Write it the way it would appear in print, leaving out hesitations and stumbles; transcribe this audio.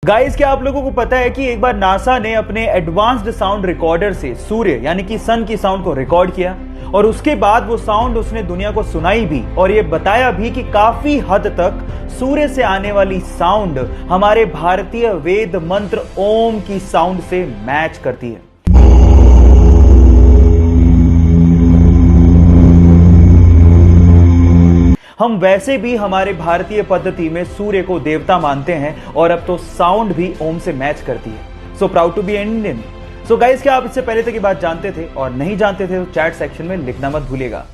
Guys, क्या आप लोगों को पता है कि एक बार नासा ने अपने एडवांस्ड साउंड रिकॉर्डर से सूर्य यानी कि सन की साउंड को रिकॉर्ड किया और उसके बाद वो साउंड उसने दुनिया को सुनाई भी और ये बताया भी कि काफी हद तक सूर्य से आने वाली साउंड हमारे भारतीय वेद मंत्र ओम की साउंड से मैच करती है। हम वैसे भी हमारे भारतीय पद्धति में सूर्य को देवता मानते हैं और अब तो साउंड भी ओम से मैच करती है। So proud to be Indian. So guys, क्या आप इससे पहले तक की बात जानते थे और नहीं जानते थे तो चैट सेक्शन में लिखना मत भूलिएगा।